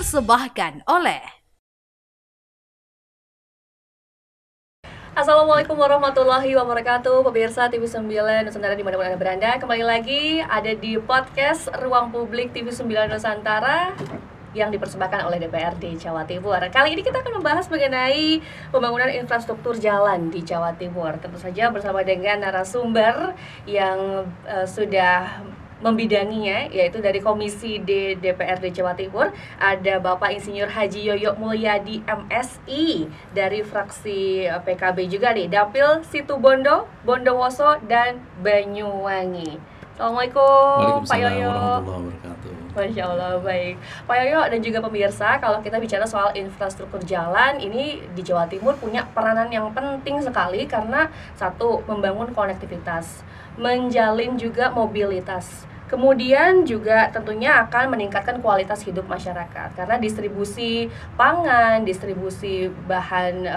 dipersembahkan oleh Assalamualaikum warahmatullahi wabarakatuh, pemirsa TV9 Nusantara dimanapun Anda berada. Kembali lagi ada di podcast Ruang Publik TV9 Nusantara yang dipersembahkan oleh DPRD Jawa Timur. Kali ini kita akan membahas mengenai pembangunan infrastruktur jalan di Jawa Timur. Tentu saja bersama dengan narasumber yang sudah membidanginya, yaitu dari Komisi D DPRD Jawa Timur. Ada Bapak Insinyur Haji Yoyo Mulyadi MSI dari fraksi PKB juga nih, Dapil Situbondo, Bondowoso, dan Banyuwangi. Assalamualaikum Pak Yoyo. Warahmatullahi wabarakatuh. Masya Allah, baik Pak Yoyo dan juga pemirsa, kalau kita bicara soal infrastruktur jalan, ini di Jawa Timur punya peranan yang penting sekali. Karena satu, membangun konektivitas, menjalin juga mobilitas, kemudian juga tentunya akan meningkatkan kualitas hidup masyarakat. Karena distribusi pangan, distribusi bahan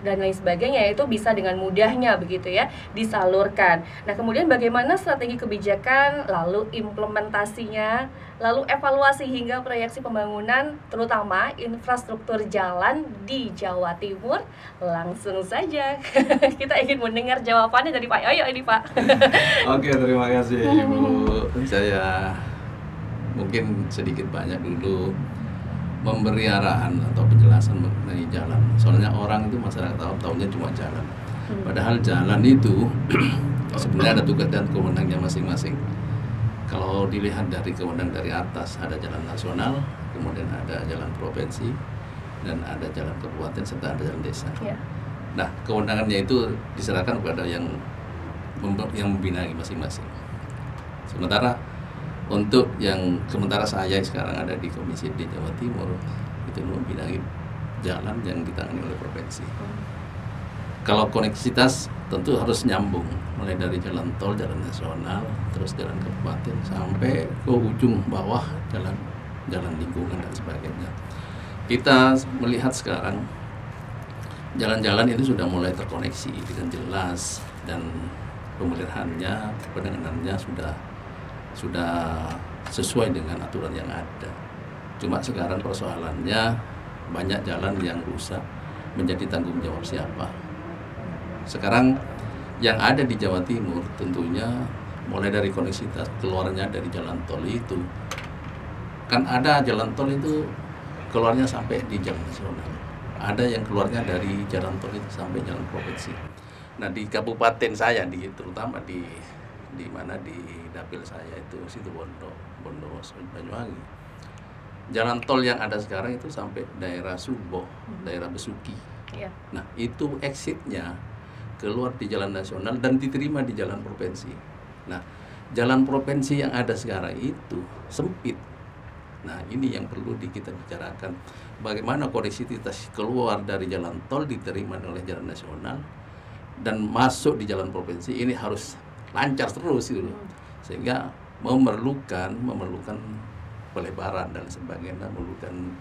dan lain sebagainya itu bisa dengan mudahnya begitu ya disalurkan. Nah, kemudian bagaimana strategi kebijakan, lalu implementasinya, lalu evaluasi hingga proyeksi pembangunan terutama infrastruktur jalan di Jawa Timur. Langsung saja kita ingin mendengar jawabannya dari Pak Yoyo ini, Pak. Oke, terima kasih Ibu. Saya mungkin sedikit banyak dulu memberi arahan atau penjelasan mengenai jalan. Soalnya orang itu masyarakat tahunya cuma jalan. Padahal jalan itu sebenarnya ada tugas dan kewenangannya masing-masing. Kalau dilihat dari kewenangan dari atas, ada jalan nasional, kemudian ada jalan provinsi, dan ada jalan kabupaten serta ada jalan desa. Ya. Nah, kewenangannya itu diserahkan kepada yang membinai masing-masing. Sementara untuk yang sementara saya sekarang ada di Komisi D Jawa Timur, itu membinai jalan yang ditangani oleh provinsi. Kalau koneksitas tentu harus nyambung, mulai dari jalan tol, jalan nasional, terus jalan kabupaten sampai ke ujung bawah jalan lingkungan dan sebagainya. Kita melihat sekarang jalan-jalan itu sudah mulai terkoneksi dengan jelas dan pemeliharaannya, penanganannya sudah sesuai dengan aturan yang ada. Cuma sekarang persoalannya banyak jalan yang rusak, menjadi tanggung jawab siapa. Sekarang yang ada di Jawa Timur tentunya mulai dari koneksitas keluarnya dari jalan tol itu, kan ada jalan tol itu keluarnya sampai di jalan nasional, ada yang keluarnya dari jalan tol itu sampai jalan provinsi. Nah, di kabupaten saya terutama di mana di dapil saya itu Situbondo, Bondowoso, Banyuwangi. Jalan tol yang ada sekarang itu sampai daerah Subo, daerah Besuki. Ya. Nah, itu exitnya keluar di jalan nasional dan diterima di jalan provinsi. Nah, jalan provinsi yang ada sekarang itu sempit. Nah, ini yang perlu kita bicarakan. Bagaimana koneksitas keluar dari jalan tol diterima oleh jalan nasional dan masuk di jalan provinsi, ini harus lancar terus gitu, sehingga memerlukan pelebaran dan sebagainya, memerlukan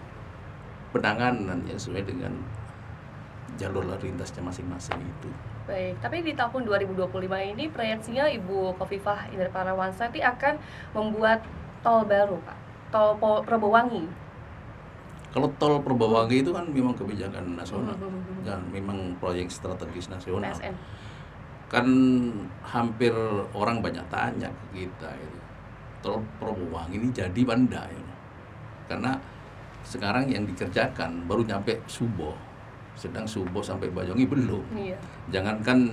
penanganan yang sesuai dengan jalur lalu lintasnya masing-masing itu. Baik, tapi di tahun 2025 ini proyeksinya Ibu Khofifah Indar Parawansa akan membuat tol baru, Pak. Tol Probowangi. Kalau tol Probowangi itu kan memang kebijakan nasional, dan memang proyek strategis nasional. PSN. Kan hampir orang banyak tanya ke kita itu, tol Probowangi ini jadi banda ya. Karena sekarang yang dikerjakan baru nyampe Subo, sedang Subo sampai Banyuwangi belum. Iya. Jangankan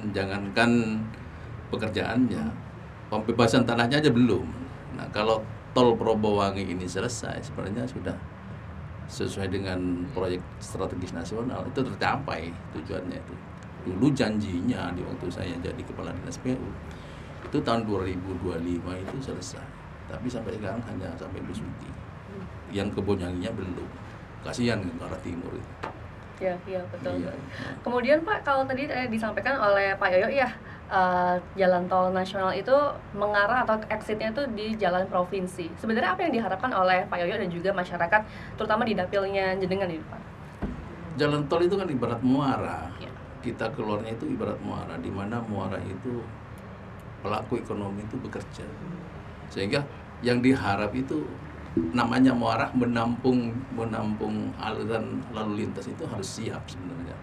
pekerjaannya, pembebasan tanahnya aja belum. Nah, kalau tol Probowangi ini selesai, sebenarnya sudah sesuai dengan proyek strategis nasional, itu tercapai tujuannya itu. Dulu janjinya di waktu saya jadi kepala dinas PU itu tahun 2025 itu selesai, tapi sampai sekarang hanya sampai Besuki, yang ke Banyuwanginya belum. Kasihan ke arah timur itu. Ya, betul. Iya. Kemudian Pak, kalau tadi disampaikan oleh Pak Yoyo ya, jalan tol nasional itu mengarah atau exitnya itu di jalan provinsi. Sebenarnya apa yang diharapkan oleh Pak Yoyo dan juga masyarakat, terutama di dapilnya jenengan ini, Pak? Jalan tol itu kan ibarat muara. Ya. Kita keluarnya itu ibarat muara, di mana muara itu pelaku ekonomi itu bekerja, sehingga yang diharap itu namanya muara menampung aliran lalu lintas itu harus siap sebenarnya.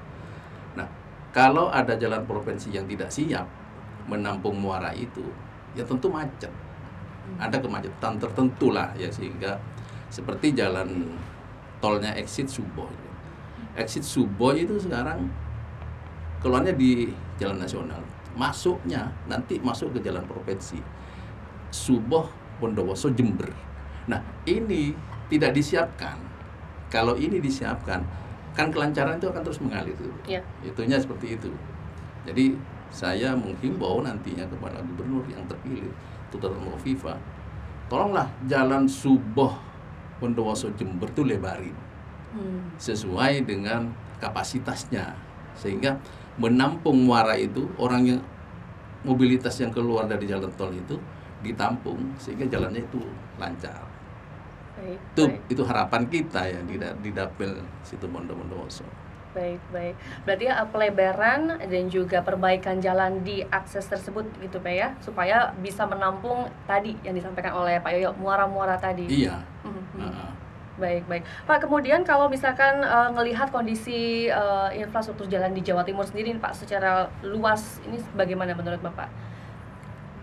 Nah, kalau ada jalan provinsi yang tidak siap menampung muara itu, ya tentu macet. Ada kemacetan tertentu lah ya, sehingga seperti jalan tolnya exit Suboh. Exit Suboh itu sekarang keluarnya di jalan nasional, masuknya nanti masuk ke jalan provinsi Suboh Bondowoso Jember. Nah, ini tidak disiapkan. Kalau ini disiapkan, kan kelancaran itu akan terus mengalir. Yeah. Itunya seperti itu. Jadi saya menghimbau nantinya kepada gubernur yang terpilih, terutama Kofifa, tolonglah jalan Suboh Bondowoso Jember itu lebarin sesuai dengan kapasitasnya, sehingga menampung muara itu, orang yang mobilitas yang keluar dari jalan tol itu ditampung sehingga jalannya itu lancar. Itu harapan kita ya di Dapil situ Bondowoso. Baik. Berarti pelebaran dan juga perbaikan jalan di akses tersebut gitu Pak ya, supaya bisa menampung tadi yang disampaikan oleh Pak Yoyo, muara-muara tadi. Iya. Baik. Pak, kemudian kalau misalkan ngelihat kondisi infrastruktur jalan di Jawa Timur sendiri Pak secara luas, ini bagaimana menurut Bapak?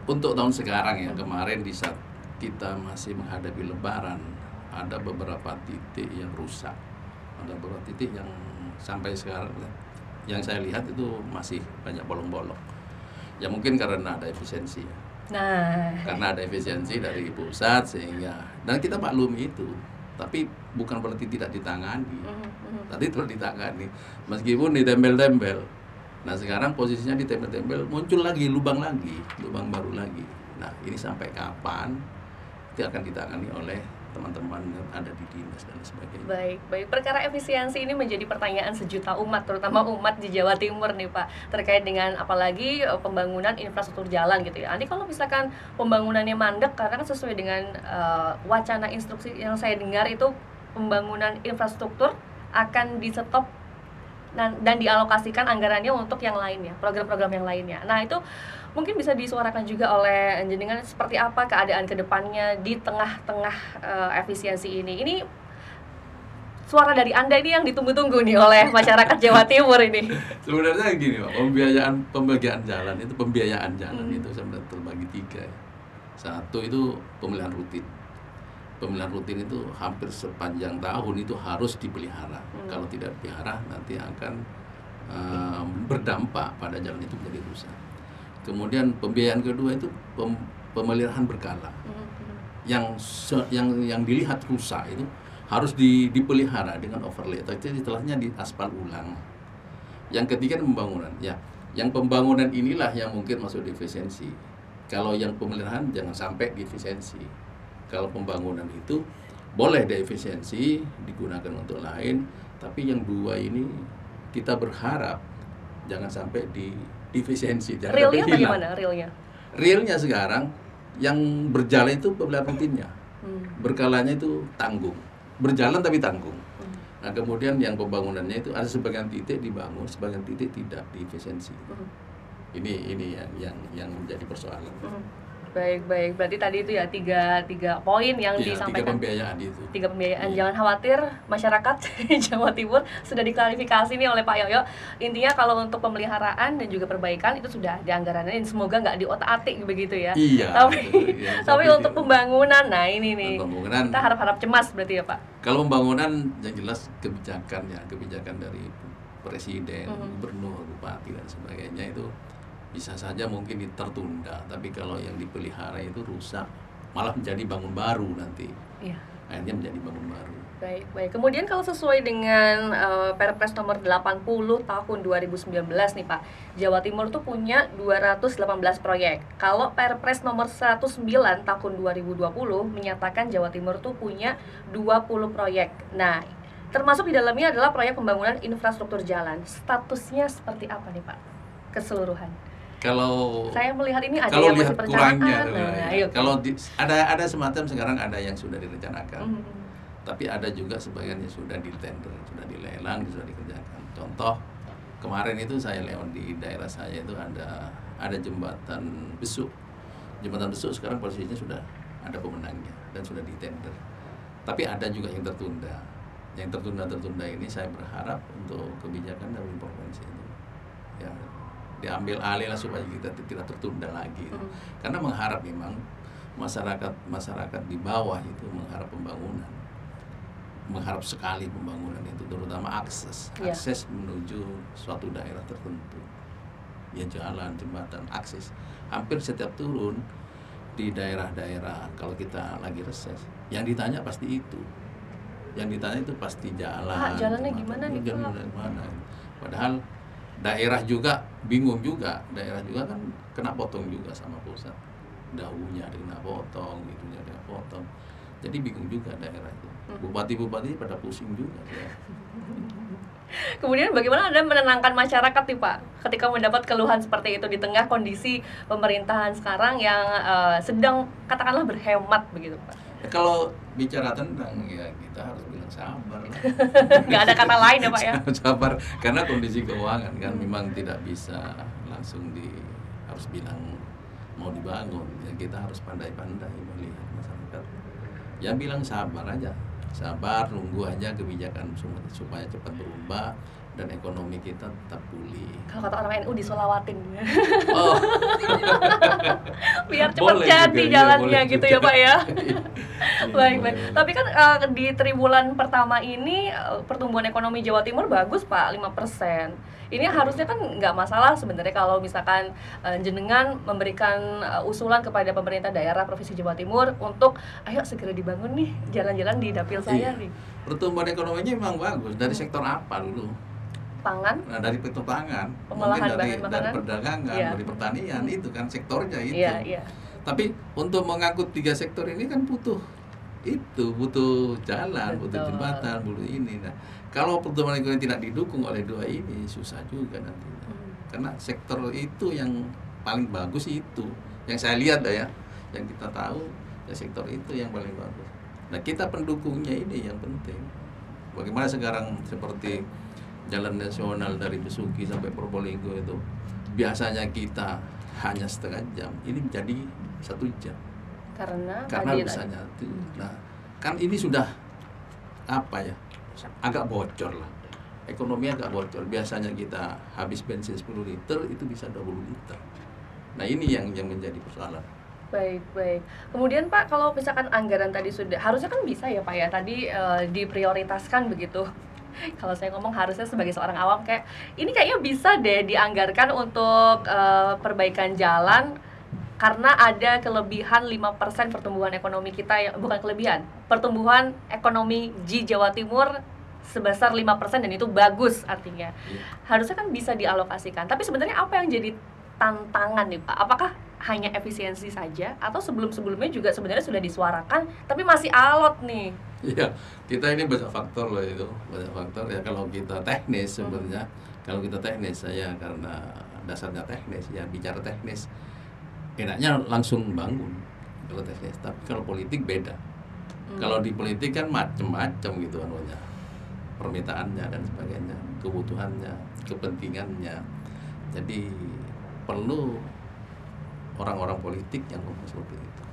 Untuk tahun sekarang ya, kemarin di saat kita masih menghadapi Lebaran, ada beberapa titik yang rusak, ada beberapa titik yang sampai sekarang yang saya lihat itu masih banyak bolong-bolong. Ya mungkin karena ada efisiensi ya. Karena ada efisiensi dari pusat sehingga, dan kita maklumi itu, tapi bukan berarti tidak ditangani. Tadi telah ditangani, meskipun ditempel-tempel. Nah sekarang posisinya ditempel-tempel, muncul lagi lubang baru lagi. Nah ini sampai kapan itu akan ditangani oleh teman-teman yang ada di dinas dan sebagainya. Baik. Perkara efisiensi ini menjadi pertanyaan sejuta umat, terutama umat di Jawa Timur nih Pak, terkait dengan apalagi pembangunan infrastruktur jalan gitu ya. Nanti kalau misalkan pembangunannya mandek, karena kan sesuai dengan wacana instruksi yang saya dengar itu pembangunan infrastruktur akan di stop dan dialokasikan anggarannya untuk yang lainnya, program-program yang lainnya. Nah itu mungkin bisa disuarakan juga oleh jenengan seperti apa keadaan kedepannya di tengah-tengah efisiensi ini. Ini suara dari Anda ini yang ditunggu-tunggu nih oleh masyarakat Jawa Timur ini. Sebenarnya gini Pak, pembiayaan jalan itu sebenarnya terbagi 3. Satu itu pemeliharaan rutin. Pemeliharaan rutin itu hampir sepanjang tahun itu harus dipelihara. Kalau tidak dipelihara nanti akan berdampak pada jalan itu menjadi rusak. Kemudian pembiayaan kedua itu pemeliharaan berkala. Yang dilihat rusak itu harus dipelihara dengan overlay. Tapi setelahnya diaspal ulang. Yang ketiga pembangunan. Ya, yang pembangunan inilah yang mungkin masuk di efisiensi. Kalau yang pemeliharaan jangan sampai di efisiensi. Kalau pembangunan itu boleh diefisiensi, digunakan untuk lain, tapi yang dua ini kita berharap jangan sampai di efisiensi. Realnya bagaimana realnya? Realnya sekarang yang berjalan itu pemeliharaan rutinnya, berkalanya itu tanggung, berjalan tapi tanggung. Nah kemudian yang pembangunannya itu ada sebagian titik dibangun, sebagian titik tidak diefisiensi. Ini yang menjadi persoalan. Baik. Berarti tadi itu ya tiga poin yang disampaikan. Tiga pembiayaan. Jangan khawatir masyarakat Jawa Timur, sudah diklarifikasi nih oleh Pak Yoyo. Intinya kalau untuk pemeliharaan dan juga perbaikan itu sudah ada anggarannya, semoga nggak diotak-atik begitu ya. Iya. Tapi untuk pembangunan, nah ini nih kita harap-harap cemas berarti ya Pak. Kalau pembangunan yang jelas kebijakan dari presiden, gubernur, bupati dan sebagainya itu bisa saja mungkin tertunda, tapi kalau yang dipelihara itu rusak, malah menjadi bangun baru nanti. Iya. Akhirnya menjadi bangun baru. Baik. Kemudian kalau sesuai dengan Perpres nomor 80 tahun 2019 nih Pak, Jawa Timur tuh punya 218 proyek. Kalau Perpres nomor 109 tahun 2020 menyatakan Jawa Timur tuh punya 20 proyek. Nah, termasuk di dalamnya adalah proyek pembangunan infrastruktur jalan. Statusnya seperti apa nih Pak? Keseluruhan. Kalau saya melihat ini ada yang masih perencanaan. Kalau ada semacam sekarang ada yang sudah direncanakan, tapi ada juga sebagian yang sudah ditender, sudah dilelang, sudah dikerjakan. Contoh kemarin itu saya lewat di daerah saya itu ada jembatan besuk. Jembatan besuk sekarang posisinya sudah ada pemenangnya dan sudah ditender. Tapi ada juga yang tertunda. Yang tertunda ini saya berharap untuk kebijakan dari provinsi itu ya diambil alih lah supaya kita tidak tertunda lagi. Karena mengharap memang masyarakat di bawah itu mengharap pembangunan, mengharap sekali pembangunan itu, terutama akses menuju suatu daerah tertentu. Ya jalan, jembatan, akses. Hampir setiap turun di daerah-daerah kalau kita lagi reses, yang ditanya pasti itu. Yang ditanya itu pasti jalan. Jalannya gimana nih? Gimana? Padahal daerah juga bingung juga. Daerah juga kan kena potong juga sama pusat. Daunnya kena potong, itunya kena potong. Jadi bingung juga daerah itu. Bupati-bupati pada pusing juga ya. Kemudian bagaimana Anda menenangkan masyarakat nih Pak ketika mendapat keluhan seperti itu di tengah kondisi pemerintahan sekarang yang sedang katakanlah berhemat begitu Pak? Ya, kalau bicara tentang ya kita harus bilang sabar lah. Nggak ada kata lain ya Pak ya? Sabar, karena kondisi keuangan kan memang tidak bisa langsung harus bilang mau dibangun. Ya, kita harus pandai-pandai melihat masyarakat. Ya bilang sabar aja. Sabar, nunggu aja kebijakan supaya cepat berubah dan ekonomi kita tetap pulih. Kalau kata orang NU disolawatin. Oh. Biar cepat jadi juga, jalannya ya, gitu juga. Ya Pak ya. Baik. Tapi kan di triwulan pertama ini pertumbuhan ekonomi Jawa Timur bagus Pak, 5%. Ini harusnya kan nggak masalah sebenarnya kalau misalkan jenengan memberikan usulan kepada pemerintah daerah Provinsi Jawa Timur untuk ayo segera dibangun nih jalan-jalan di dapil saya nih. Pertumbuhan ekonominya memang bagus. Dari sektor apa dulu? Pangan. Nah, dari sektor pangan, pengolahan dari perdagangan, dari pertanian, itu kan sektornya itu. Iya. Tapi untuk mengangkut 3 sektor ini kan butuh jalan, betul. Butuh jembatan, butuh ini. Nah, kalau pertumbuhan ekonomi tidak didukung oleh 2 ini susah juga nanti. Karena sektor itu yang paling bagus itu, yang saya lihat ya, yang kita tahu ya sektor itu yang paling bagus. Nah, kita pendukungnya ini yang penting. Bagaimana sekarang seperti jalan nasional dari Besuki sampai Probolinggo itu biasanya kita hanya setengah jam, ini menjadi 1 jam karena misalnya itu. Nah, kan ini sudah agak bocor lah, ekonomi agak bocor. Biasanya kita habis bensin 10 liter itu bisa 20 liter. Nah, ini yang menjadi persoalan. Baik. Kemudian Pak, kalau misalkan anggaran tadi sudah, harusnya kan bisa ya Pak ya, tadi diprioritaskan begitu. Kalau saya ngomong harusnya sebagai seorang awam kayak ini kayaknya bisa deh dianggarkan untuk perbaikan jalan karena ada kelebihan 5% pertumbuhan ekonomi kita, bukan kelebihan, pertumbuhan ekonomi di Jawa Timur sebesar 5% dan itu bagus artinya. Harusnya kan bisa dialokasikan. Tapi sebenarnya apa yang jadi tantangan nih Pak? Apakah hanya efisiensi saja atau sebelum-sebelumnya juga sebenarnya sudah disuarakan tapi masih alot nih? Iya, kita ini banyak faktor loh itu, banyak faktor ya. Kalau kita teknis sebenarnya, kalau kita teknis, saya karena dasarnya teknis ya, bicara teknis enaknya langsung bangun kalau teknis. Tapi kalau politik beda. Kalau di politik kan macam-macam gitu anunya, permintaannya dan sebagainya, kebutuhannya, kepentingannya. Jadi perlu orang-orang politik yang ngomong seperti itu.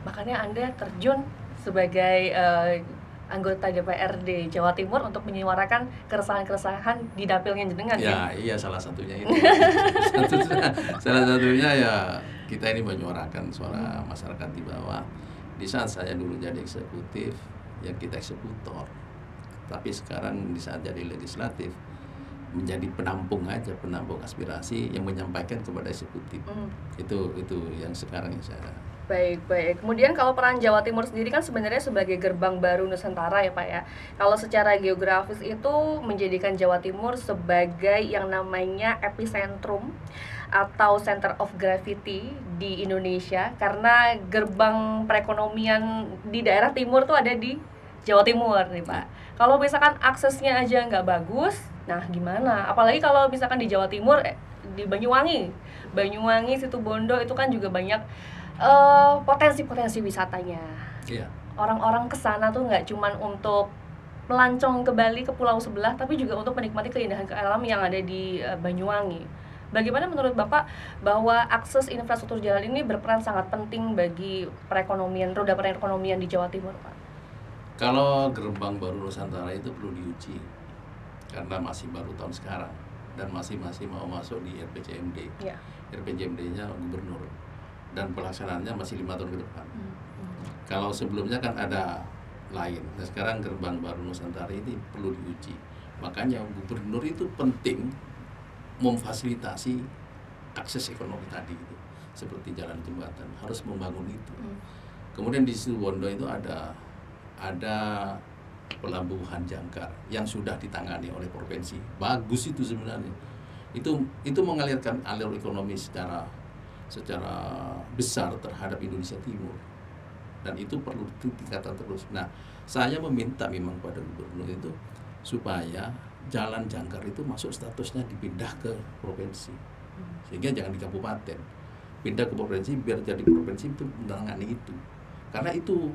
Makanya Anda terjun sebagai anggota DPRD Jawa Timur untuk menyuarakan keresahan-keresahan di dapilnya jenengan. Ya, iya salah satunya itu. salah satunya ya kita ini menyuarakan suara masyarakat di bawah. Di saat saya dulu jadi eksekutif, ya kita eksekutor. Tapi sekarang di saat jadi legislatif menjadi penampung aspirasi yang menyampaikan kepada eksekutif. Itu yang sekarang yang saya. Baik. Kemudian kalau peran Jawa Timur sendiri kan sebenarnya sebagai gerbang baru Nusantara ya Pak ya. Kalau secara geografis itu menjadikan Jawa Timur sebagai yang namanya epicentrum atau center of gravity di Indonesia karena gerbang perekonomian di daerah timur tuh ada di Jawa Timur nih Pak. Kalau misalkan aksesnya aja nggak bagus, nah gimana? Apalagi kalau misalkan di Jawa Timur, di Banyuwangi, Situbondo itu kan juga banyak potensi-potensi wisatanya. Iya. Orang-orang kesana tuh nggak cuman untuk melancong ke Bali, ke pulau sebelah, tapi juga untuk menikmati keindahan alam yang ada di Banyuwangi. Bagaimana menurut Bapak bahwa akses infrastruktur jalan ini berperan sangat penting bagi roda perekonomian di Jawa Timur, Pak? Kalau gerbang baru Nusantara itu perlu diuji karena masih baru tahun sekarang dan masih mau masuk di RPJMD. Ya. RPJMD-nya gubernur dan pelaksanaannya masih 5 tahun ke depan. Kalau sebelumnya kan ada lain. Nah, sekarang gerbang baru Nusantara ini perlu diuji. Makanya gubernur itu penting memfasilitasi akses ekonomi tadi itu, seperti jalan jembatan harus membangun itu. Kemudian di Situbondo itu ada pelabuhan jangkar yang sudah ditangani oleh provinsi. Bagus itu sebenarnya. Itu mengalirkan alur ekonomi secara besar terhadap Indonesia Timur. Dan itu perlu ditingkatkan terus. Nah, saya meminta memang pada gubernur itu supaya jalan jangkar itu masuk statusnya dipindah ke provinsi. Sehingga jangan di kabupaten. Pindah ke provinsi biar jadi provinsi itu menangani itu. Karena itu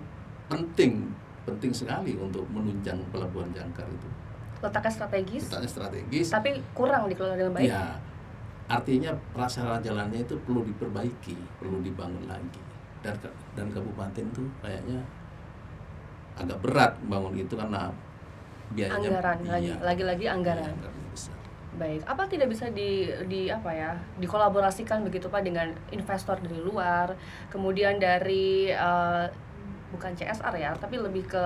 penting sekali untuk menunjang pelabuhan jangkar itu. Letaknya strategis. Tapi kurang dikelola dengan baik. Ya, artinya prasarana jalannya itu perlu diperbaiki, perlu dibangun lagi. Dan kabupaten tuh kayaknya agak berat bangun itu karena biayanya anggaran, lagi-lagi anggaran. Besar. Baik, apa tidak bisa dikolaborasikan begitu Pak dengan investor dari luar, kemudian dari bukan CSR ya, tapi lebih ke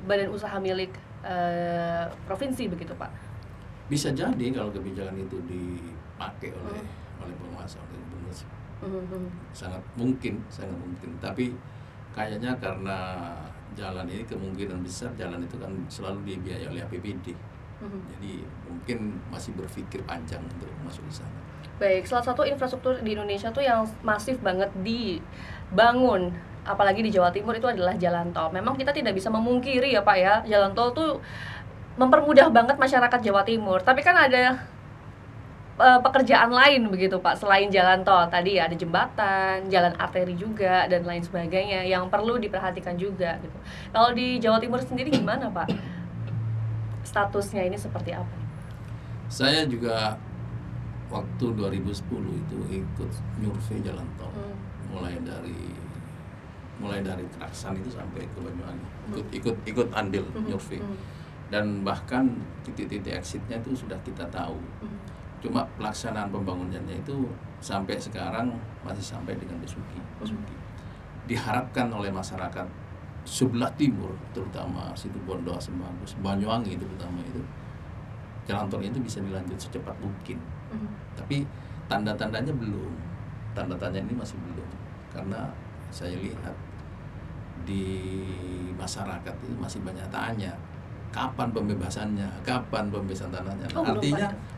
badan usaha milik provinsi begitu Pak? Bisa jadi kalau kebijakan itu dipakai oleh penguasa, oleh gubernur. Sangat mungkin. Tapi kayaknya karena jalan ini kemungkinan besar jalan itu kan selalu dibiayai oleh APBD. Jadi mungkin masih berpikir panjang untuk masuk ke sana. Baik, salah satu infrastruktur di Indonesia tuh yang masif banget dibangun, apalagi di Jawa Timur itu adalah jalan tol. Memang kita tidak bisa memungkiri ya Pak ya, jalan tol tuh mempermudah banget masyarakat Jawa Timur. Tapi kan ada pekerjaan lain begitu Pak, selain jalan tol tadi ada jembatan, jalan arteri juga dan lain sebagainya yang perlu diperhatikan juga gitu. Kalau di Jawa Timur sendiri gimana Pak? Statusnya ini seperti apa? Saya juga waktu 2010 itu ikut nyurvei jalan tol, mulai dari Keraksan itu sampai ke Banyuwangi, ikut andil nyurvei. Dan bahkan titik-titik exitnya itu sudah kita tahu. Cuma pelaksanaan pembangunannya itu sampai sekarang masih sampai dengan Besuki. Diharapkan oleh masyarakat sebelah timur, terutama Situbondo, Asem Bagus, Banyuwangi terutama itu, jalan tol itu bisa dilanjut secepat mungkin. Tapi tanda-tandanya belum. Tanda-tandanya ini masih belum. Karena saya lihat di masyarakat itu masih banyak tanya, kapan pembebasannya, kapan pembebasan tanahnya.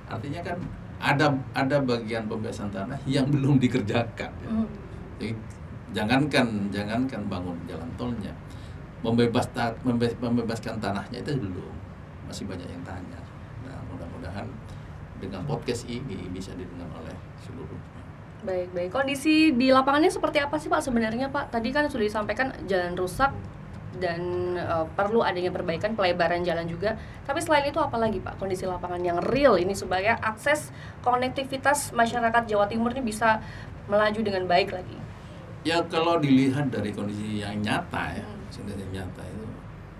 Artinya kan ada bagian pembebasan tanah yang belum dikerjakan. Jadi jangankan bangun jalan tolnya, membebaskan tanahnya itu belum, masih banyak yang tanya. Nah, mudah-mudahan dengan podcast ini bisa didengar oleh seluruhnya. Baik. Kondisi di lapangannya seperti apa sih Pak sebenarnya Pak? Tadi kan sudah disampaikan jalan rusak dan perlu adanya perbaikan, pelebaran jalan juga. Tapi selain itu apa lagi Pak kondisi lapangan yang real ini supaya akses konektivitas masyarakat Jawa Timur ini bisa melaju dengan baik lagi? Ya kalau dilihat dari kondisi yang nyata ya, nyata itu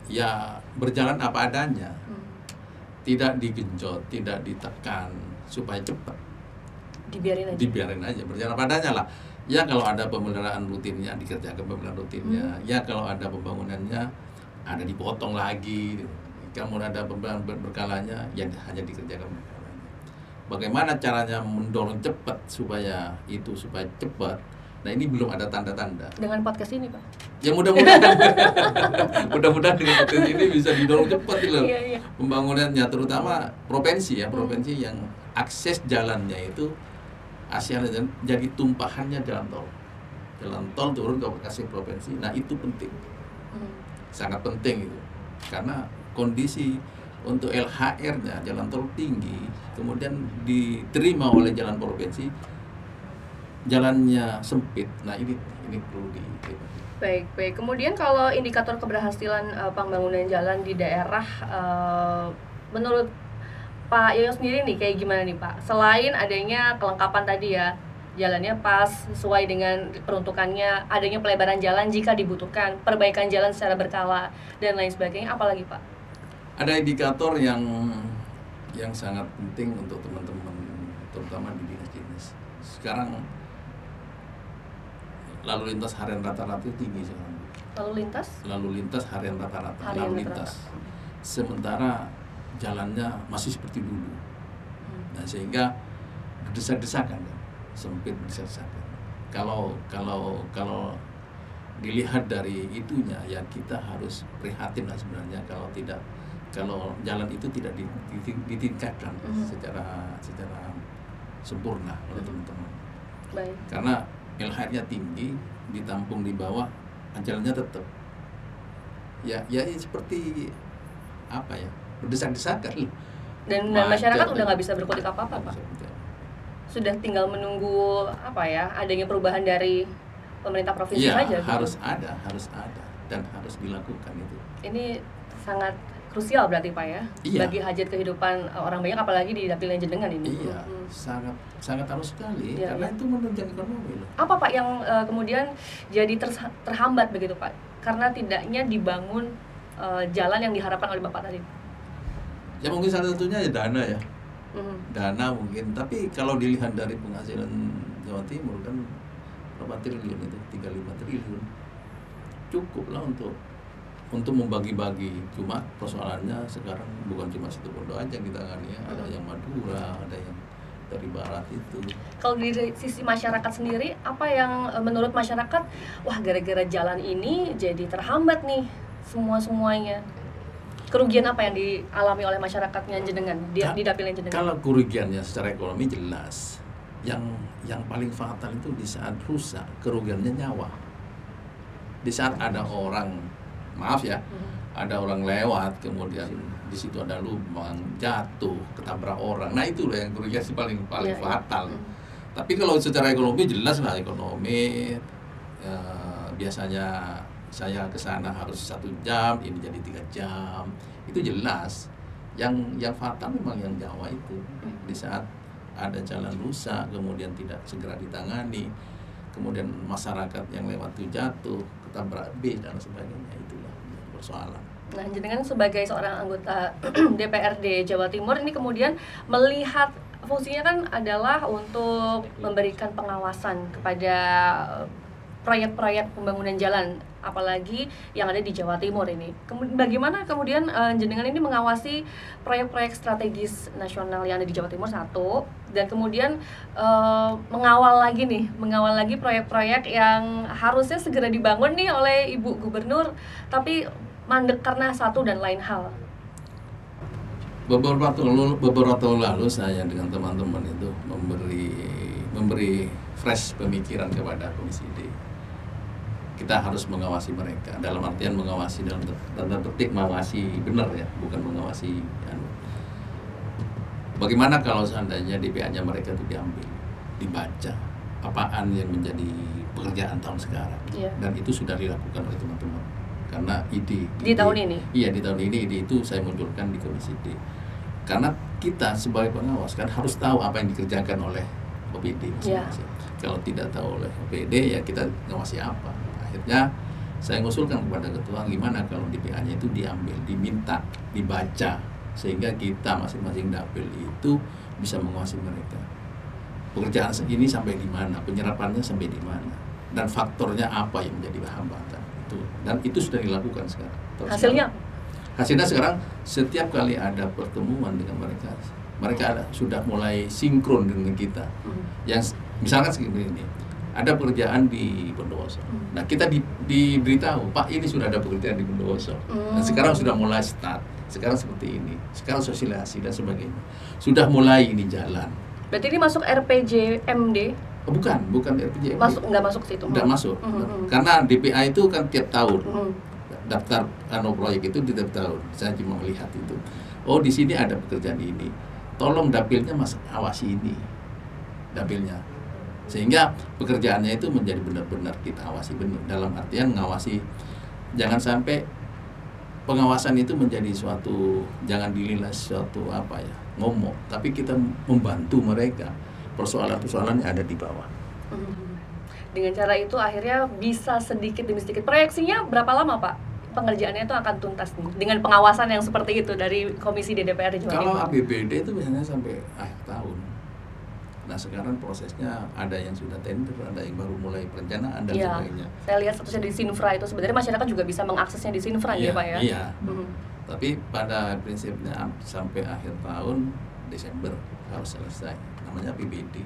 ya berjalan apa adanya. Tidak digenjot, tidak ditekan supaya cepat. Dibiarin aja, berjalan apa adanya lah. Ya kalau ada pemeliharaan rutinnya dikerjakan pemeliharaan rutinnya. Ya kalau ada pembangunannya ada dipotong lagi. Kalau ada pembangunan berkalanya ya hanya dikerjakan berkalanya. Bagaimana caranya mendorong cepat supaya cepat? Nah ini belum ada tanda-tanda. Dengan podcast ini Pak? Ya mudah-mudahan dengan podcast ini bisa didorong cepat loh. Iya. Pembangunannya terutama provinsi yang akses jalannya itu asalnya jadi tumpahannya jalan tol turun ke Bekasi provinsi. Nah itu penting, sangat penting itu, karena kondisi untuk LHR-nya jalan tol tinggi, kemudian diterima oleh jalan provinsi, jalannya sempit. Nah ini perlu Baik. Kemudian kalau indikator keberhasilan pembangunan jalan di daerah menurut Pak Yoyo sendiri nih kayak gimana nih Pak? Selain adanya kelengkapan tadi ya, jalannya pas, sesuai dengan peruntukannya, adanya pelebaran jalan jika dibutuhkan, perbaikan jalan secara berkala, dan lain sebagainya. Apalagi Pak? Ada indikator yang sangat penting untuk teman-teman, terutama di dinas-dinas. Sekarang lalu lintas harian rata-rata itu tinggi sekarang. Lalu lintas harian rata-rata. Sementara jalannya masih seperti dulu. Nah, sehingga desak-desakan kan, sempit desak-desakan. Kalau dilihat dari itunya, ya kita harus prihatin lah sebenarnya kalau jalan itu tidak ditingkatkan secara sempurna oleh teman-teman. Baik. Karena LHR-nya tinggi, ditampung di bawah, jalannya tetap ya seperti apa ya, berdesak-desakan. Dan masyarakat udah nggak bisa berkutik apa-apa Pak. Sudah tinggal menunggu apa ya, adanya perubahan dari pemerintah provinsi saja. Harus ada dan harus dilakukan itu. Ini sangat krusial berarti Pak ya, bagi hajat kehidupan orang banyak, apalagi di dapilnya jenengan ini. Iya, sangat harus sekali, karena itu menunjang ekonomi loh. Apa Pak yang kemudian jadi terhambat begitu Pak, karena tidaknya dibangun jalan yang diharapkan oleh Bapak tadi? Ya mungkin salah satunya ya dana ya. Dana mungkin, tapi kalau dilihat dari penghasilan Jawa Timur kan berapa triliun itu, 35 triliun, cukup lah untuk membagi-bagi. Cuma persoalannya sekarang bukan cuma Situbondo aja kita kan ya, ada yang Madura, ada yang dari barat itu. Kalau dari sisi masyarakat sendiri, apa yang menurut masyarakat, wah gara-gara jalan ini jadi terhambat nih semuanya? Kerugian apa yang dialami oleh masyarakatnya jenengan di dapilnya jenengan? Kalau kerugiannya secara ekonomi jelas, yang paling fatal itu di saat rusak, kerugiannya nyawa. Di saat ada orang, maaf ya, ada orang lewat, kemudian di situ ada lubang, jatuh, ketabrak orang. Nah itulah yang kerugian paling fatal. Tapi kalau secara ekonomi jelas lah, ekonomi biasanya saya ke sana harus 1 jam, ini jadi 3 jam. Itu jelas. Yang fatal memang yang Jawa itu. Di saat ada jalan rusak, kemudian tidak segera ditangani, kemudian masyarakat yang lewat itu jatuh, ketabrak bis dan sebagainya, itulah persoalan. Nah, jenengan sebagai seorang anggota DPRD Jawa Timur ini kemudian melihat fungsinya kan adalah untuk memberikan pengawasan kepada proyek-proyek pembangunan jalan, apalagi yang ada di Jawa Timur ini. Bagaimana kemudian jenengan ini mengawasi proyek-proyek strategis nasional yang ada di Jawa Timur satu, dan kemudian mengawal lagi proyek-proyek yang harusnya segera dibangun nih oleh Ibu Gubernur, tapi mandek karena satu dan lain hal. Beberapa tahun lalu saya dengan teman-teman itu memberi fresh pemikiran kepada Komisi D. Kita harus mengawasi mereka, dalam artian mengawasi dalam tanda petik, mengawasi benar ya, bukan mengawasi bagaimana kalau seandainya DPA-nya mereka itu diambil, dibaca apaan yang menjadi pekerjaan tahun sekarang. Dan itu sudah dilakukan oleh teman-teman, karena ide tahun ini? Iya, di tahun ini ide itu saya munculkan di Komisi D, karena kita sebagai pengawas kan harus tahu apa yang dikerjakan oleh OPD masing-masing. Kalau tidak tahu oleh OPD, ya kita ngawasi apa. Akhirnya saya mengusulkan kepada ketua, gimana kalau DPA-nya itu diambil, diminta, dibaca, sehingga kita masing-masing dapil itu bisa mengawasi mereka. Pekerjaan ini sampai di mana, penyerapannya sampai di mana, dan faktornya apa yang menjadi hambatan itu. Dan itu sudah dilakukan sekarang. Hasilnya sekarang setiap kali ada pertemuan dengan mereka sudah mulai sinkron dengan kita. Yang misalkan seperti ini, ada pekerjaan di Bondowoso. Nah, kita diberitahu, Pak, ini sudah ada pekerjaan di Bondowoso. Dan sekarang sudah mulai start. Sekarang seperti ini. Sekarang sosialisasi dan sebagainya. Sudah mulai ini jalan. Berarti ini masuk RPJMD? Bukan RPJMD. Nggak masuk situ? Nggak masuk. Karena DPA itu kan tiap tahun. Daftar proyek itu di tiap tahun. Saya cuma melihat itu. Oh, di sini ada pekerjaan ini. Tolong dapilnya awasi ini. Dapilnya. Sehingga pekerjaannya itu menjadi benar-benar kita awasi benar, dalam artian mengawasi, jangan sampai pengawasan itu menjadi suatu, jangan dinilai suatu ngomong, tapi kita membantu mereka persoalan-persoalan yang ada di bawah. Dengan cara itu akhirnya bisa sedikit demi sedikit. Proyeksinya berapa lama Pak pengerjaannya itu akan tuntas nih dengan pengawasan yang seperti itu dari Komisi DPR di Jawa Kalau Timur? APBD itu biasanya sampai akhir tahun. Nah sekarang prosesnya ada yang sudah tender, ada yang baru mulai perencanaan dan Iya, sebagainya. saya lihat statusnya di Sinfra itu sebenarnya masyarakat juga bisa mengaksesnya di Sinfra ya Pak ya. Iya. Tapi pada prinsipnya sampai akhir tahun Desember harus selesai. Namanya APBD.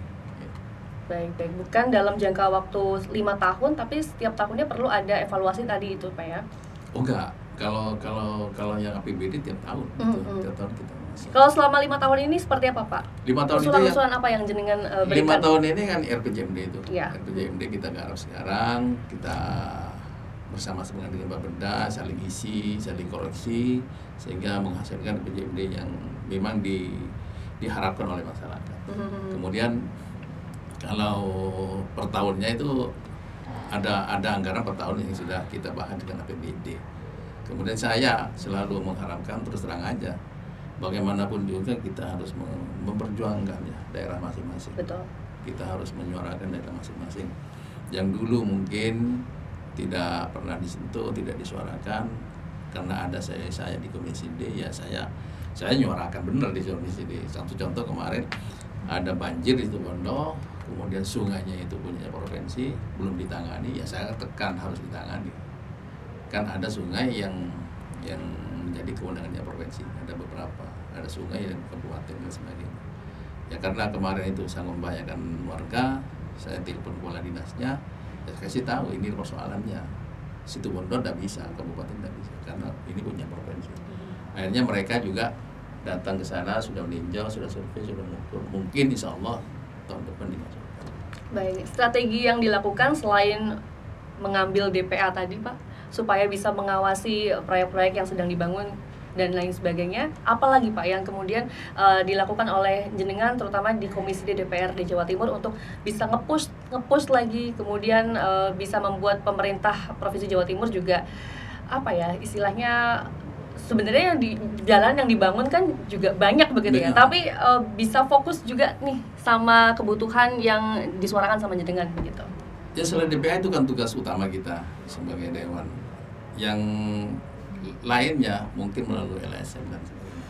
Baik, bukan dalam jangka waktu 5 tahun, tapi setiap tahunnya perlu ada evaluasi tadi itu Pak ya. Oh enggak, kalau yang APBD tiap tahun, tiap tahun kita masih. Kalau selama 5 tahun ini seperti apa Pak? 5 tahun itu usulan apa yang jenengan berikan? 5 tahun ini kan RPJMD itu. Ya. RPJMD kita garap sekarang, kita bersama-sama dengan Bapeda saling isi, saling koreksi sehingga menghasilkan RPJMD yang memang diharapkan oleh masyarakat. Kemudian kalau per tahunnya itu ada anggaran per tahun yang sudah kita bahas dengan APBD. Kemudian saya selalu mengharapkan terus terang aja, bagaimanapun juga kita harus memperjuangkan ya daerah masing-masing. Betul. Kita harus menyuarakan daerah masing-masing. Yang dulu mungkin tidak pernah disentuh, tidak disuarakan karena ada saya di Komisi D ya saya nyuarakan benar di Komisi D. Satu contoh kemarin ada banjir di Situbondo, kemudian sungainya itu punya provinsi belum ditangani, ya saya tekan harus ditangani. Kan ada sungai yang menjadi kewenangannya provinsi, ada beberapa, ada sungai dan kabupaten dan sebagainya. Ya karena kemarin itu sangat membahayakan warga, saya telepon kepala dinasnya, ya kasih tahu ini persoalannya. Situbondo tidak bisa, kabupaten tidak bisa, karena ini punya provinsi. Akhirnya mereka juga datang ke sana, sudah meninjau, sudah survei, sudah mengukur. Mungkin insya Allah tahun depan dimasukkan. Baik, strategi yang dilakukan selain mengambil DPA tadi Pak, supaya bisa mengawasi proyek-proyek yang sedang dibangun dan lain sebagainya, apalagi Pak yang kemudian dilakukan oleh jenengan terutama di Komisi DPR di Jawa Timur untuk bisa nge-push lagi, kemudian bisa membuat pemerintah Provinsi Jawa Timur juga apa ya istilahnya, sebenarnya yang di jalan yang dibangun kan juga banyak begitu ya, tapi bisa fokus juga nih sama kebutuhan yang disuarakan sama jenengan begitu. Ya selain DPA itu kan tugas utama kita sebagai dewan. Yang lainnya mungkin melalui LSM dan sebagainya.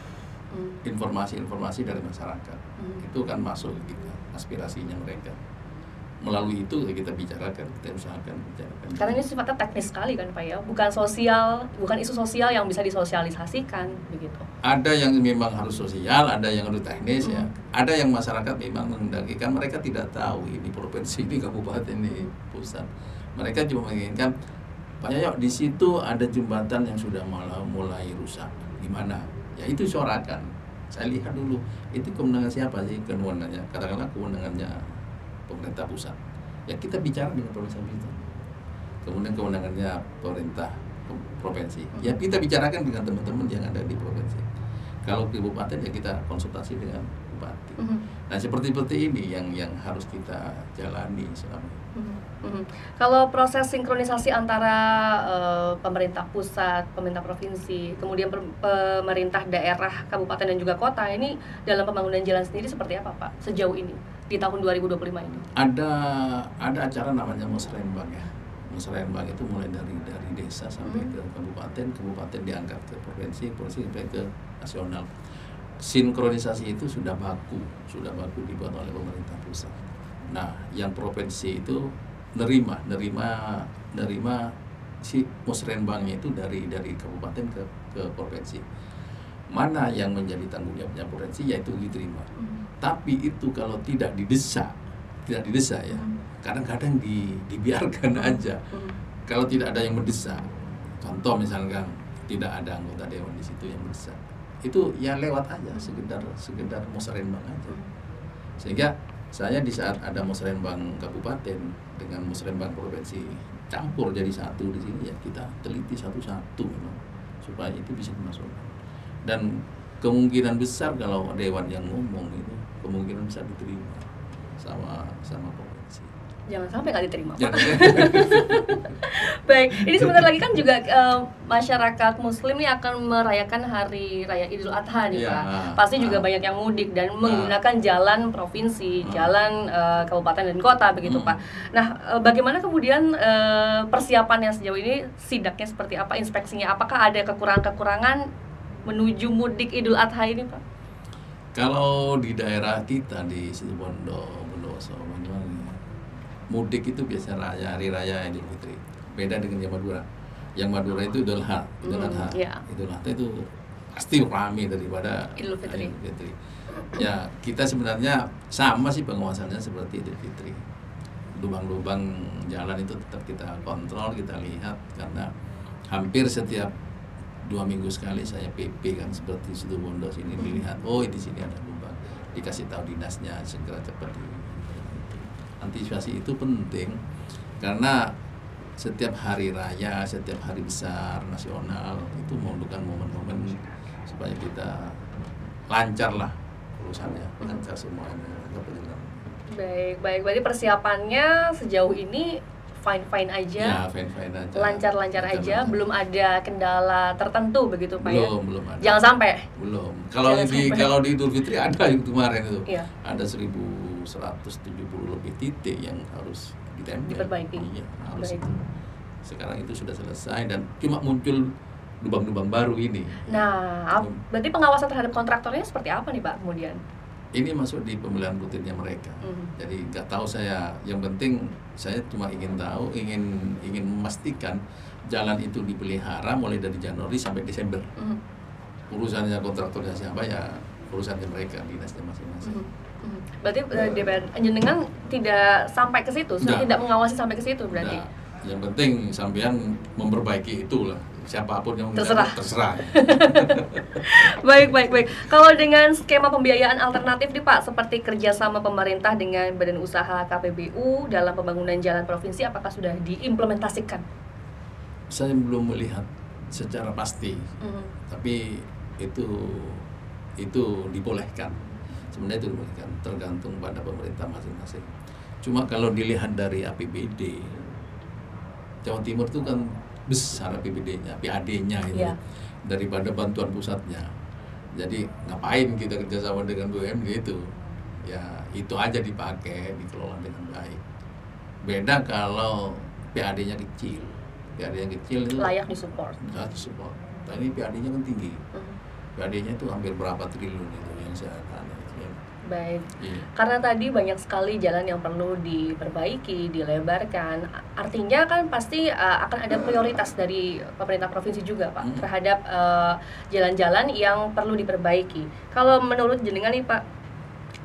Informasi-informasi dari masyarakat itu kan masuk ke kita, aspirasinya mereka. Melalui itu kita bicarakan, kita usahakan bicarakan. Karena ini sifatnya teknis sekali kan Pak ya, bukan sosial, bukan isu sosial yang bisa disosialisasikan begitu. Ada yang memang harus sosial, ada yang harus teknis ya. Ada yang masyarakat memang menghendaki, kan mereka tidak tahu ini provinsi, ini kabupaten, ini pusat. Mereka cuma menginginkan, Pak Yoyo di situ ada jembatan yang sudah mulai rusak. Di mana? Ya itu suarakan. Saya lihat dulu, itu kewenangan siapa sih kewenangannya? Katakanlah kewenangannya pemerintah pusat. Ya kita bicara dengan provinsi kita. Kemudian kewenangannya pemerintah provinsi. Ya kita bicarakan dengan teman-teman yang ada di provinsi. Kalau di kabupaten ya kita konsultasi dengan bupati. Nah seperti ini yang harus kita jalani selama ini. Kalau proses sinkronisasi antara pemerintah pusat, pemerintah provinsi, kemudian pemerintah daerah, kabupaten dan juga kota ini dalam pembangunan jalan sendiri seperti apa Pak sejauh ini di tahun 2025 ini? Ada acara namanya Musrembang ya. Musrembang itu mulai dari desa sampai ke kabupaten diangkat ke provinsi sampai ke nasional. Sinkronisasi itu sudah baku dibuat oleh pemerintah pusat. Nah, yang provinsi itu nerima si musrenbangnya itu dari kabupaten ke provinsi. Mana yang menjadi tanggung jawabnya provinsi yaitu diterima. Tapi itu kalau tidak didesak ya. Kadang-kadang dibiarkan aja. Kalau tidak ada yang mendesak. Contoh misalkan tidak ada anggota dewan di situ yang mendesak. Itu ya lewat aja, sekedar musrenbang aja. Sehingga saya di saat ada musrenbang kabupaten dengan musrenbang provinsi campur jadi satu di sini ya kita teliti satu-satu memang supaya itu bisa dimasukkan. Dan kemungkinan besar kalau dewan yang ngomong itu kemungkinan besar diterima sama provinsi. Jangan sampai nggak diterima, Pak. Jangan. Baik, ini sebentar lagi kan juga masyarakat Muslim nih akan merayakan Hari Raya Idul Adha nih, Iya. Pak. Pasti juga banyak yang mudik dan menggunakan jalan provinsi, jalan kabupaten dan kota begitu, Pak. Nah, bagaimana kemudian persiapannya sejauh ini, sidaknya seperti apa, inspeksinya? Apakah ada kekurangan-kekurangan menuju mudik Idul Adha ini, Pak? Kalau di daerah kita di Situbondo, Bondowoso, Banyuwangi, mudik itu biasanya hari raya Idul Fitri. Beda dengan yang Madura. Yang Madura itu Idul Adha. Iya. Idul Adha itu pasti ramai daripada Idul Fitri. Ya, kita sebenarnya sama sih pengawasannya seperti Idul Fitri. Lubang-lubang jalan itu tetap kita kontrol, kita lihat, karena hampir setiap 2 minggu sekali saya PP kan, seperti Situbondo sini dilihat, oh di sini ada lubang, dikasih tahu dinasnya segera cepat. Antisipasi itu penting karena setiap hari raya, setiap hari besar nasional itu memerlukan momen-momen supaya kita lancar lah urusannya, lancar semuanya. Baik, berarti persiapannya sejauh ini fine-fine aja, ya, fine-fine aja, lancar-lancar aja, belum ada kendala tertentu begitu, Pak, ya? Belum ada. Jangan sampai. Belum. Kalau di Idul Fitri ada yang kemarin itu. Iya. Ada 1170 lebih titik yang harus ditempel. Diperbaiki. Iya, harus. Baik. Sekarang itu sudah selesai dan cuma muncul lubang-lubang baru ini. Nah, berarti pengawasan terhadap kontraktornya seperti apa nih, Pak, kemudian? Ini masuk di pemilihan rutinnya mereka. Jadi nggak tahu saya. Yang penting saya cuma ingin tahu, ingin memastikan jalan itu dipelihara mulai dari Januari sampai Desember. Urusannya kontraktornya siapa ya urusannya mereka, dinasnya masing-masing. Berarti DPR jenengan tidak sampai ke situ, tidak mengawasi sampai ke situ berarti. Yang penting sampean memperbaiki itulah. Siapapun yang terserah. Baik. Kalau dengan skema pembiayaan alternatif nih, Pak, seperti kerjasama pemerintah dengan badan usaha KPBU dalam pembangunan jalan provinsi, apakah sudah diimplementasikan? Saya belum melihat secara pasti, tapi itu dibolehkan. Sebenarnya itu dibolehkan, tergantung pada pemerintah masing-masing. Cuma kalau dilihat dari APBD, Jawa Timur itu kan besar APBD-nya, PAD-nya itu, daripada bantuan pusatnya. Jadi ngapain kita kerjasama dengan BUMD itu? Ya itu aja dipakai, dikelola dengan baik. Beda kalau PAD-nya kecil. PAD-nya kecil itu layak disupport. Disupport. Nah ini PAD-nya kan tinggi. PAD-nya itu hampir berapa triliun itu yang saya tahu. Baik, karena tadi banyak sekali jalan yang perlu diperbaiki, dilebarkan. Artinya kan pasti akan ada prioritas dari pemerintah provinsi juga, Pak, terhadap jalan-jalan yang perlu diperbaiki. Kalau menurut jenengan nih, Pak,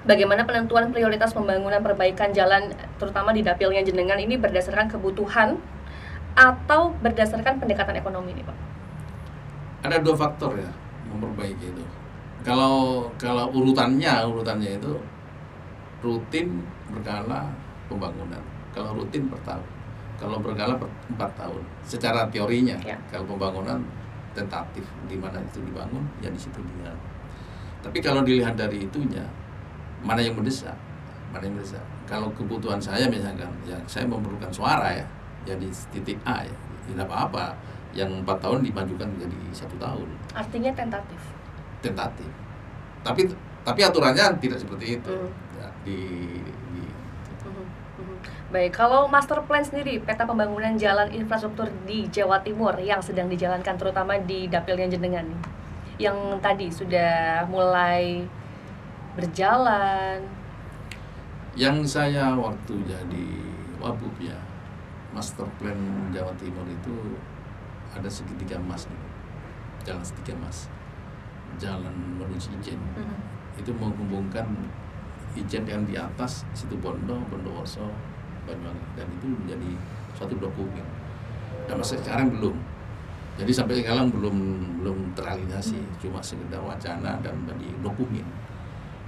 bagaimana penentuan prioritas pembangunan perbaikan jalan, terutama di dapilnya jenengan ini berdasarkan kebutuhan atau berdasarkan pendekatan ekonomi nih, Pak? Ada 2 faktor ya memperbaiki itu. Kalau urutannya itu rutin, berkala, pembangunan. Kalau rutin per tahun, kalau berkala per 4 tahun. Secara teorinya, kalau pembangunan tentatif di mana itu dibangun, ya di situ dia. Tapi kalau dilihat dari itunya, mana yang mendesak? Kalau kebutuhan saya misalkan, ya saya memerlukan suara ya di titik A ya, tidak apa-apa. Yang 4 tahun dimajukan menjadi 1 tahun. Artinya tentatif. Tapi aturannya tidak seperti itu. Ya, Baik, kalau master plan sendiri, peta pembangunan jalan infrastruktur di Jawa Timur yang sedang dijalankan terutama di dapilnya jenengan, yang tadi sudah mulai berjalan. Yang saya waktu jadi Wabub ya, master plan Jawa Timur itu ada segitiga emas nih, jalan segitiga emas. Jalan menuju Ijen, itu menghubungkan Ijen yang di atas Situbondo, Bondowoso, Banyuwangi, dan itu menjadi suatu dokumen. Dan masa sekarang belum. Jadi sampai sekarang belum terrealisasi, cuma sekedar wacana dan di dokumen.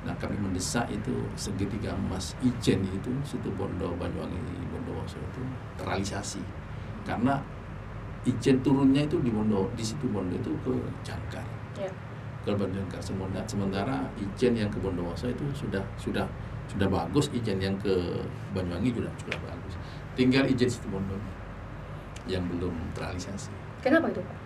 Nah kami mendesak itu segitiga emas Ijen itu Situbondo, Banyuwangi, Bondowoso itu terrealisasi, karena Ijen turunnya itu di Situbondo itu ke Jangkar. Kalbar Jangkar. Sementara ijen yang ke Bondowoso itu sudah bagus, ijen yang ke Banyuwangi sudah bagus. Tinggal ijen Situbondo yang belum terrealisasi. Kenapa itu, Pak?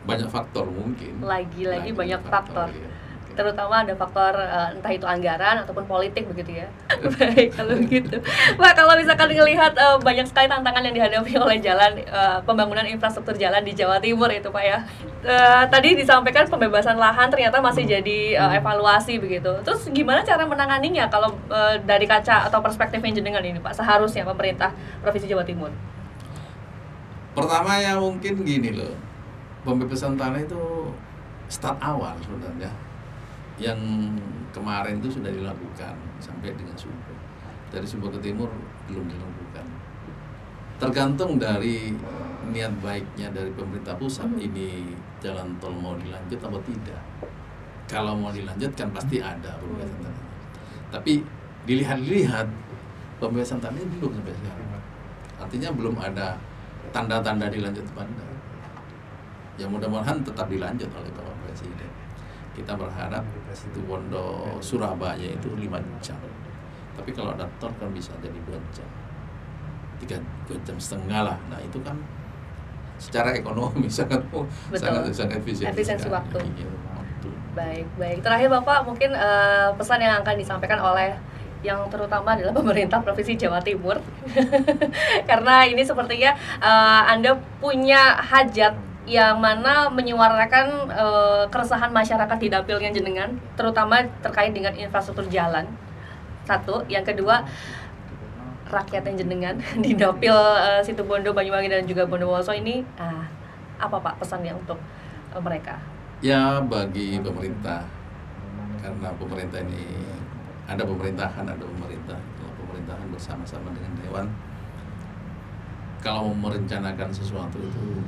Banyak faktor mungkin. Lagi-lagi banyak faktor. Ya. Terutama ada faktor entah itu anggaran ataupun politik begitu ya. Baik, kalau gitu. Pak, kalau misalkan ngelihat banyak sekali tantangan yang dihadapi oleh jalan pembangunan infrastruktur jalan di Jawa Timur itu, Pak ya. Tadi disampaikan pembebasan lahan ternyata masih jadi evaluasi begitu. Terus gimana cara menanganinya kalau dari kaca atau perspektif jenengan ini, Pak, seharusnya pemerintah Provinsi Jawa Timur? Pertama ya mungkin gini loh. Pembebasan tanah itu start awal sebenarnya. Yang kemarin itu sudah dilakukan sampai dengan Sumber. Dari Sumber ke Timur belum dilakukan. Tergantung dari niat baiknya dari pemerintah pusat, ini jalan tol mau dilanjut atau tidak. Kalau mau dilanjutkan pasti ada pembebasan tanah. Tapi dilihat pembebasan tanah belum sampai sekarang. Artinya belum ada tanda-tanda dilanjut bandar. Ya mudah-mudahan tetap dilanjut oleh Bapak Presiden. Kita berharap Situbondo Surabaya itu 5 jam. Tapi kalau ada tol kan bisa jadi 2 jam. 2 jam setengah lah. Nah, itu kan secara ekonomi sangat efisiensi waktu. Baik. Terakhir Bapak, mungkin pesan yang akan disampaikan oleh yang terutama adalah pemerintah Provinsi Jawa Timur. Karena ini sepertinya Anda punya hajat yang mana menyuarakan keresahan masyarakat di dapilnya jenengan, terutama terkait dengan infrastruktur jalan. Satu, yang kedua, rakyat yang jenengan di dapil Situbondo, Banyuwangi dan juga Bondowoso ini, apa Pak pesannya untuk mereka? Ya bagi pemerintah, karena pemerintah ini ada pemerintahan, pemerintahan bersama-sama dengan Dewan. Kalau merencanakan sesuatu itu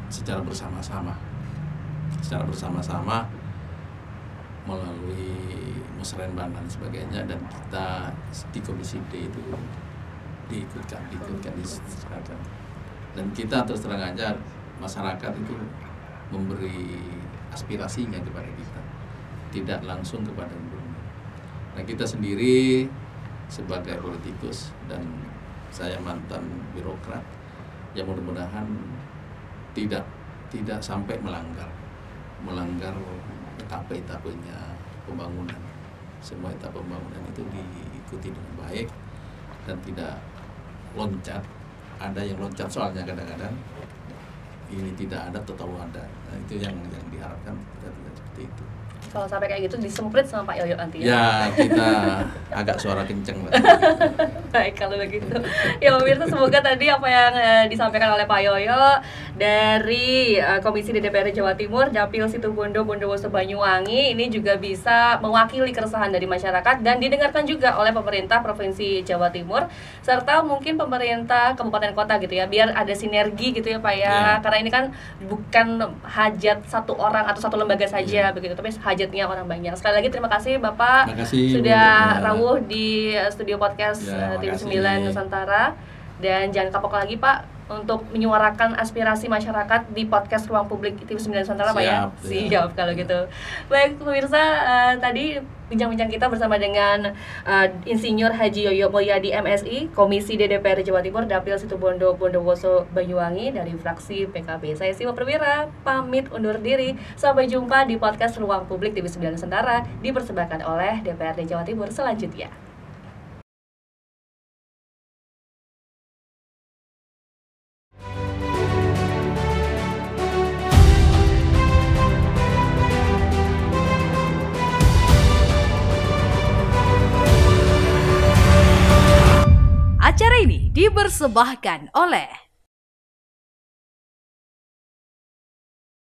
secara bersama-sama melalui musrenbang dan sebagainya, dan kita di Komisi D itu diikutkan dan kita terus terang aja masyarakat itu memberi aspirasinya kepada kita, tidak langsung kepada gubernur. Nah, kita sendiri sebagai politikus dan saya mantan birokrat, yang mudah-mudahan tidak sampai melanggar etapa-etapanya pembangunan. Semua etapa pembangunan itu diikuti dengan baik dan tidak loncat. Ada yang loncat soalnya kadang-kadang ini tidak ada atau ada. Nah, itu yang diharapkan kita tidak seperti itu. Kalau sampai kayak gitu disemprit sama Pak Yoyo nanti ya? Ya, kita agak suara kenceng lah. Baik, kalau begitu. Ya pemirsa, semoga tadi apa yang disampaikan oleh Pak Yoyo dari Komisi DPR Jawa Timur, Dapil Situbondo, Bondowoso, Banyuwangi ini juga bisa mewakili keresahan dari masyarakat dan didengarkan juga oleh pemerintah Provinsi Jawa Timur serta mungkin pemerintah kabupaten kota gitu ya, biar ada sinergi gitu ya Pak ya. Karena ini kan bukan hajat satu orang atau satu lembaga saja begitu, tapi hajatnya orang banyak. Sekali lagi terima kasih Bapak sudah rawuh di studio podcast TV9 Nusantara, dan jangan kapok lagi Pak untuk menyuarakan aspirasi masyarakat di podcast Ruang Publik TV9 Nusantara Pak ya. Siap kalau gitu. Baik pemirsa, tadi bincang-bincang kita bersama dengan Insinyur Haji Yoyo Mulyadi MSI, Komisi DPR Jawa Timur, Dapil Situbondo, Bondowoso, Banyuwangi dari fraksi PKB. Saya Siwa Perwira, pamit undur diri. Sampai jumpa di podcast Ruang Publik TV9 Nusantara dipersembahkan oleh DPRD Jawa Timur selanjutnya. Acara ini dipersembahkan oleh